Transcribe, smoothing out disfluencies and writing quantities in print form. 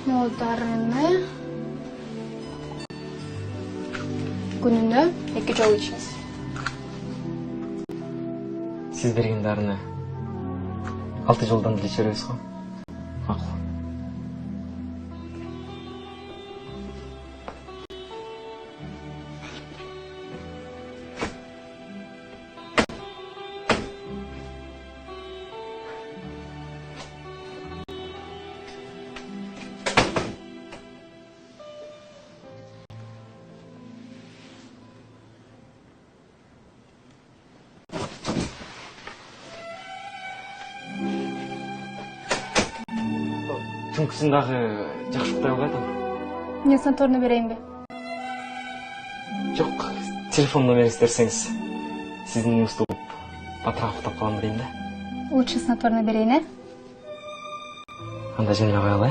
Молдарыны күнүнө 2 жолу ичесиз. Siz берген дарыны 6 жолдан деле иче беребиз го. Макул. Түнкүсүндагы жакшы уктай албайт ал. Мен снотворный берейинби? Жок, телефон номериңизди берсеңиз, сиздин уюңузду батыраак уктап калам дейм да. Лучше снотворный берейин, Анда жемеле коелу,